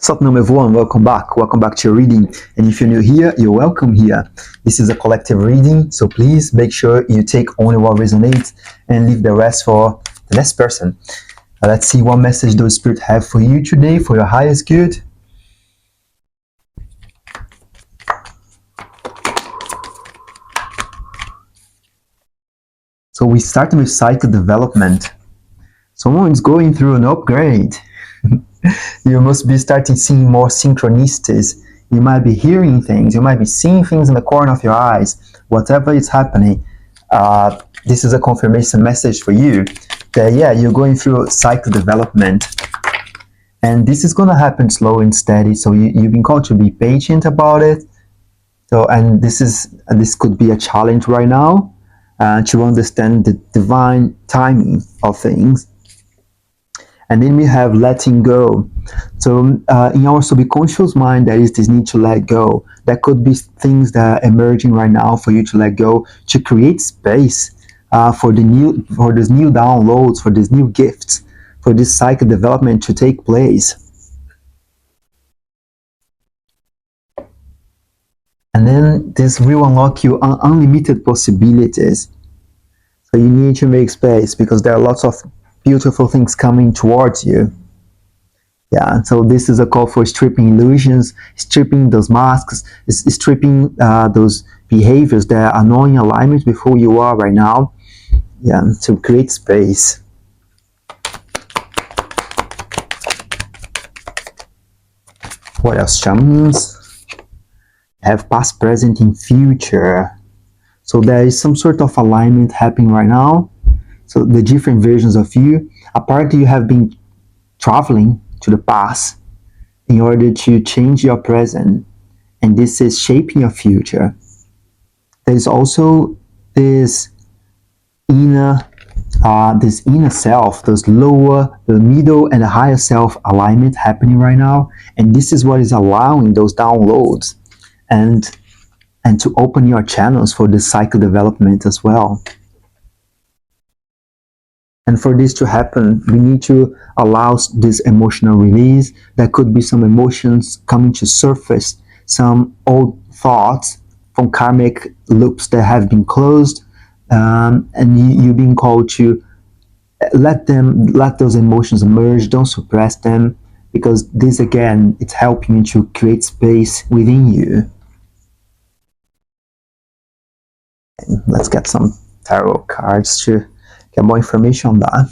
What's up, number one? Welcome back. Welcome back to your reading. And if you're new here, you're welcome here. This is a collective reading, so please make sure you take only what resonates and leave the rest for the next person. Let's see what message the Spirit have for you today, for your highest good. So we start with cycle development. Someone's going through an upgrade. You must be starting seeing more synchronicities. You might be hearing things. You might be seeing things in the corner of your eyes. Whatever is happening, this is a confirmation message for you that, yeah, you're going through cycle development. And this is going to happen slow and steady. So you've been called to be patient about it. So, and this could be a challenge right now to understand the divine timing of things. And then we have letting go. So in our subconscious mind, there is this need to let go. There could be things that are emerging right now for you to let go, to create space for these new downloads, for these new gifts, for this cycle development to take place. And then this will unlock you unlimited possibilities. So you need to make space because there are lots of beautiful things coming towards you. Yeah, so this is a call for stripping illusions, stripping those masks, stripping those behaviors that are not in alignment with who you are right now. Yeah, to create space. What else, shamans? Have past, present, and future. So there is some sort of alignment happening right now. So the different versions of you, apparently you have been traveling to the past in order to change your present, and this is shaping your future. There's also this inner self, those lower, the middle, and the higher self alignment happening right now, and this is what is allowing those downloads and to open your channels for this cycle development as well. And for this to happen, we need to allow this emotional release. There could be some emotions coming to surface, some old thoughts from karmic loops that have been closed, and you've been called to let those emotions emerge. Don't suppress them, because this again, it's helping you to create space within you. And let's get some tarot cards to get more information on that.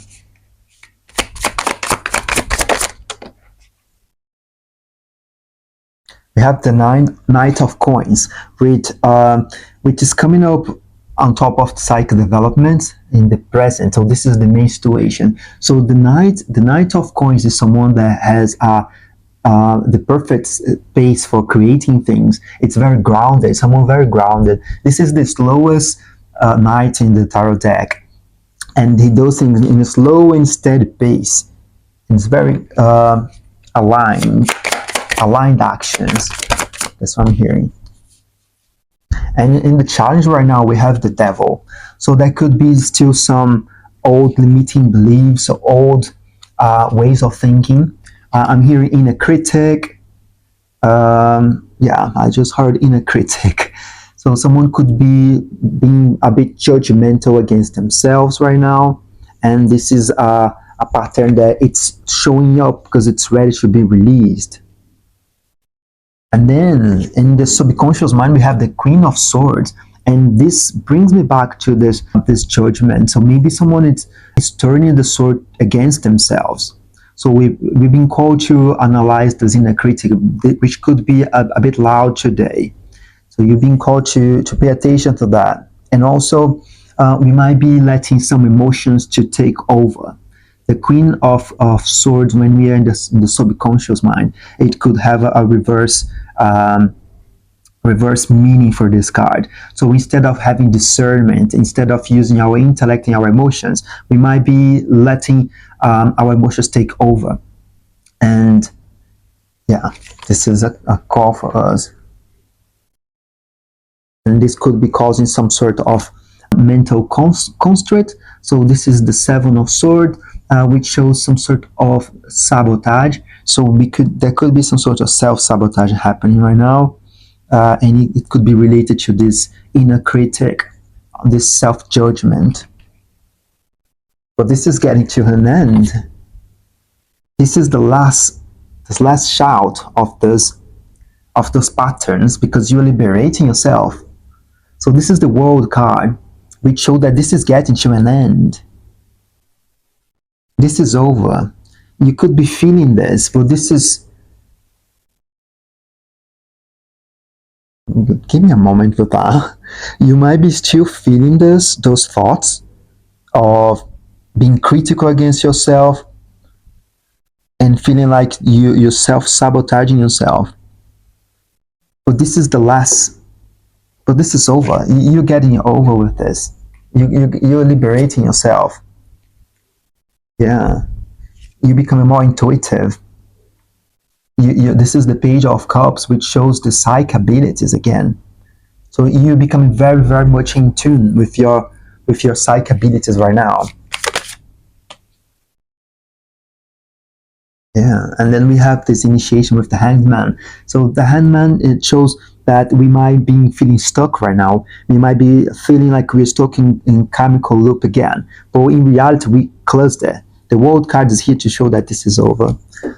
We have the Knight of Coins, which is coming up on top of the cycle development in the present. So this is the main situation. So the Knight of Coins is someone that has the perfect space for creating things. It's very grounded, someone very grounded. This is the slowest knight in the tarot deck. And he does things in a slow and steady pace. It's very aligned actions. That's what I'm hearing. And in the challenge right now, we have the Devil. So there could be still some old limiting beliefs, old ways of thinking. I'm hearing inner critic. Yeah, I just heard inner critic. So someone could be being a bit judgmental against themselves right now. And this is a pattern that it's showing up because it's ready to be released. And then in the subconscious mind, we have the Queen of Swords. And this brings me back to this judgment. So maybe someone is turning the sword against themselves. So we've been called to analyze this inner critic, which could be a bit loud today. So you've been called to pay attention to that. And also, we might be letting some emotions to take over. The Queen of Swords, when we are in the subconscious mind, it could have a reverse meaning for this card. So instead of having discernment, instead of using our intellect and our emotions, we might be letting our emotions take over. And yeah, this is a call for us. And this could be causing some sort of mental constraint. So this is the Seven of Swords. which shows some sort of sabotage. So there could be some sort of self-sabotage happening right now, and it could be related to this inner critic, this self-judgment. But this is getting to an end. This is this last shout of those patterns, because you're liberating yourself. So this is the World card, which shows that this is getting to an end. This is over. You could be feeling this, but this is... Give me a moment with that. You might be still feeling those thoughts of being critical against yourself and feeling like you're self-sabotaging yourself. But this is the last... But this is over. You're getting over with this. You're liberating yourself. Yeah. You're becoming more intuitive. This is the Page of Cups, which shows the psych abilities again. So you're becoming very, very much in tune with your psych abilities right now. Yeah, and then we have this initiation with the Hangman. So the Hangman, it shows that we might be feeling stuck right now. We might be feeling like we're stuck in chemical loop again. But in reality, we closed it. The World card is here to show that this is over.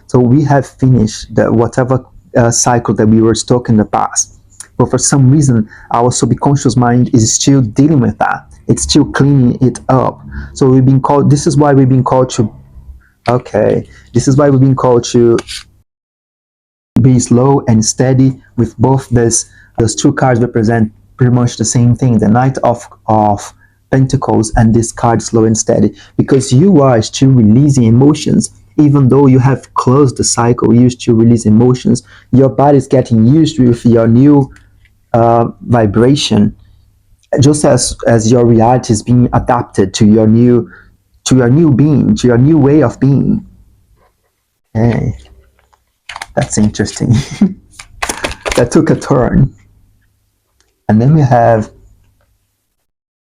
So we have finished whatever cycle that we were stuck in the past. But for some reason, our subconscious mind is still dealing with that. It's still cleaning it up. So we've been called... This is why we've been called to... Okay, this is why we've been called to be slow and steady. With both those two cards represent pretty much the same thing, the Knight of Pentacles and this card, slow and steady, because you are still releasing emotions. Even though you have closed the cycle, you still release emotions. Your body is getting used with your new vibration, just as your reality is being adapted to your new being, to your new way of being. Hey, that's interesting. That took a turn. And then we have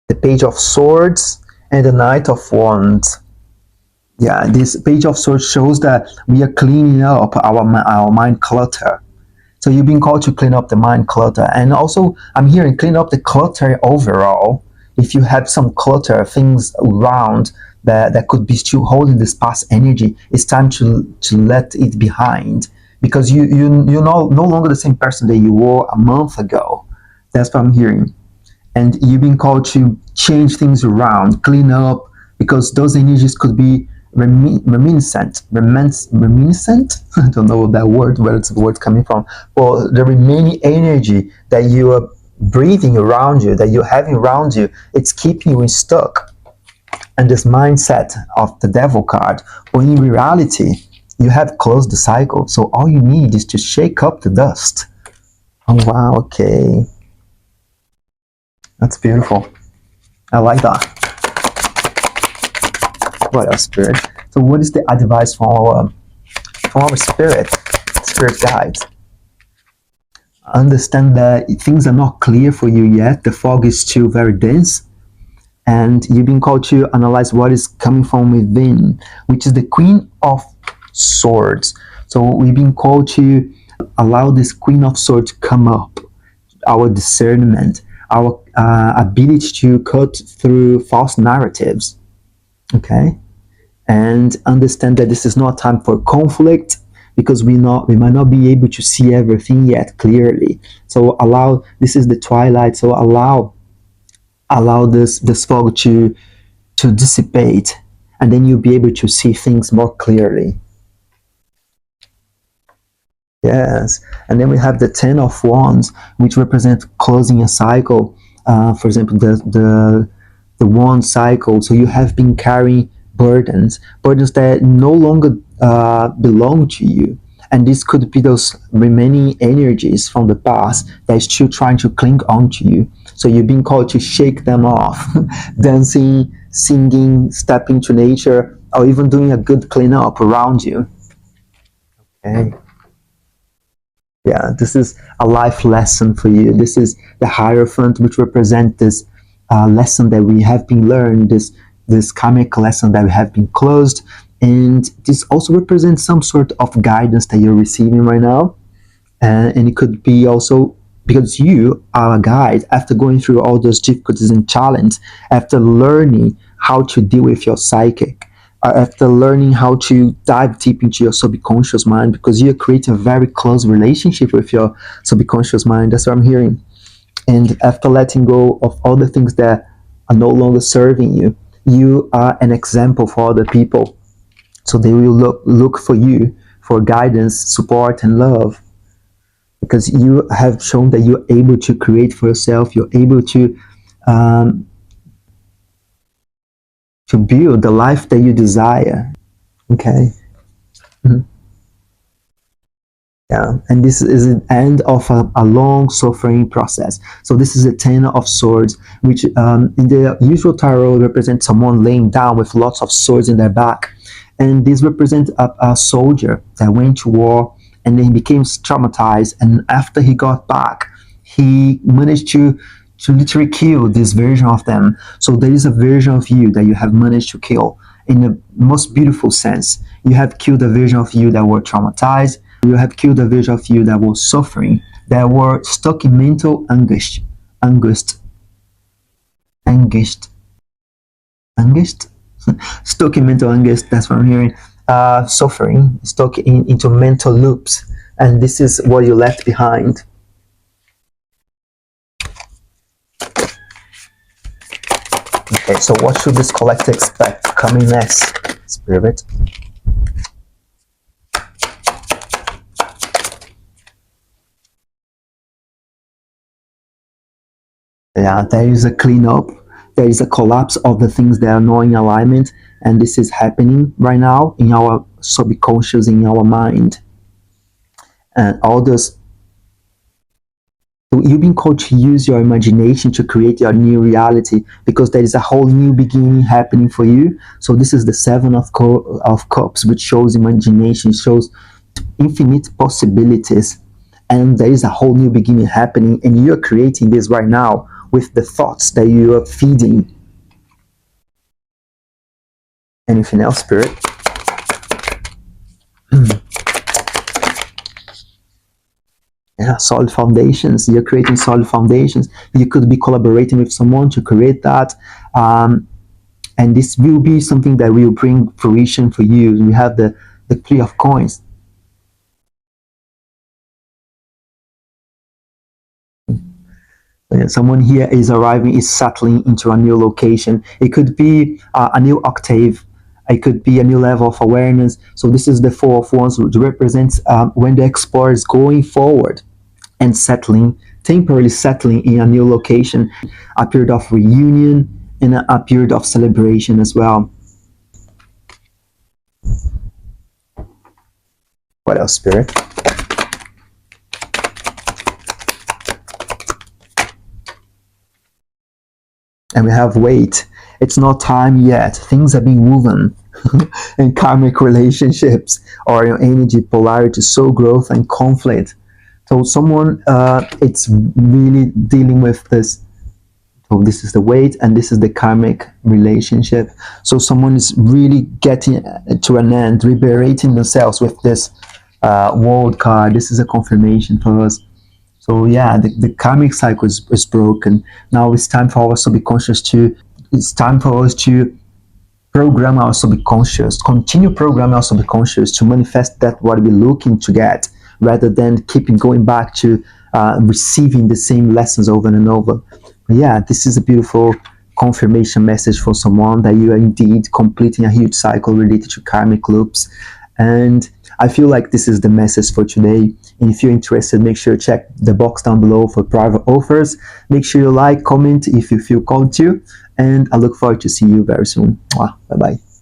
the Page of Swords and the Knight of Wands. Yeah, this Page of Swords shows that we are cleaning up our mind clutter. So you've been called to clean up the mind clutter. And also, I'm hearing clean up the clutter overall. If you have some clutter, things around that could be still holding this past energy, it's time to let it behind, because you're no longer the same person that you were a month ago. That's what I'm hearing. And you've been called to change things around, clean up, because those energies could be reminiscent. I don't know that word, where it's the word coming from. But the remaining energy that you are breathing around you, that you're having around you, it's keeping you stuck. And this mindset of the Devil card, when in reality, you have closed the cycle. So all you need is to shake up the dust. Oh, wow, okay. That's beautiful. I like that. What else, Spirit? So what is the advice from our spirit guides? Understand that things are not clear for you yet. The fog is still very dense. And you've been called to analyze what is coming from within, which is the Queen of Swords. So we've been called to allow this Queen of Swords to come up. Our discernment, our ability to cut through false narratives. Okay? And understand that this is not a time for conflict, because we might not be able to see everything yet clearly. So this is the twilight, so allow this fog to dissipate, and then you'll be able to see things more clearly. Yes, and then we have the Ten of Wands, which represent closing a cycle. For example, the Wand cycle. So you have been carrying burdens that no longer belong to you. And this could be those remaining energies from the past that is still trying to cling on to you. So you're being called to shake them off. Dancing, singing, stepping to nature, or even doing a good cleanup around you. Okay. Yeah, this is a life lesson for you. This is the Hierophant, which represents this lesson that we have been learned, this this karmic lesson that have been closed, and this also represents some sort of guidance that you're receiving right now. And it could be also because you are a guide after going through all those difficulties and challenges, after learning how to deal with your psychic, after learning how to dive deep into your subconscious mind, because you're creating a very close relationship with your subconscious mind. That's what I'm hearing. And after letting go of all the things that are no longer serving you, you are an example for other people. So they will look for you for guidance, support, and love, because you have shown that you're able to create for yourself. You're able um, to build the life that you desire. Okay. Mhm. Yeah, and this is an end of a long suffering process. So this is a Ten of Swords, which in the usual tarot represents someone laying down with lots of swords in their back, and this represents a soldier that went to war and then he became traumatized, and after he got back, he managed to literally kill this version of them. So there is a version of you that you have managed to kill in the most beautiful sense. You have killed a version of you that were traumatized. You have killed a version of you that was suffering, that were stuck in mental anguish, angst, angst, angst, stuck in mental angst. That's what I'm hearing. Suffering, stuck into mental loops, and this is what you left behind. Okay, so what should this collector expect coming next, Spirit? Yeah, there is a cleanup, there is a collapse of the things that are not in alignment, and this is happening right now in our subconscious, in our mind. And all those, so you've been called to use your imagination to create your new reality, because there is a whole new beginning happening for you. So this is the Seven of Cups, which shows imagination, shows infinite possibilities, and there is a whole new beginning happening, and you're creating this right now with the thoughts that you are feeding. Anything else, Spirit? Yeah, solid foundations. You're creating solid foundations. You could be collaborating with someone to create that. And this will be something that will bring fruition for you. We have the Three of Coins. Someone here is arriving, is settling into a new location. It could be a new octave. It could be a new level of awareness. So this is the Four of Wands, which represents when the explorer is going forward and settling, temporarily settling in a new location, a period of reunion and a period of celebration as well. What else, Spirit? And we have wait. It's not time yet. Things are being woven in karmic relationships or your energy polarity, soul growth and conflict. So someone it's really dealing with this. So this is the weight and this is the karmic relationship. So someone is really getting to an end, liberating themselves with this world card. This is a confirmation for us. So yeah, the karmic cycle is broken. Now it's time for our subconscious to, it's time for us to program our subconscious, continue programming our subconscious to manifest that what we're looking to get, rather than keeping going back to receiving the same lessons over and over. But yeah, this is a beautiful confirmation message for someone that you are indeed completing a huge cycle related to karmic loops. And I feel like this is the message for today. And if you're interested, make sure to check the box down below for private offers. Make sure you like, comment if you feel called to. And I look forward to see you very soon. Bye bye.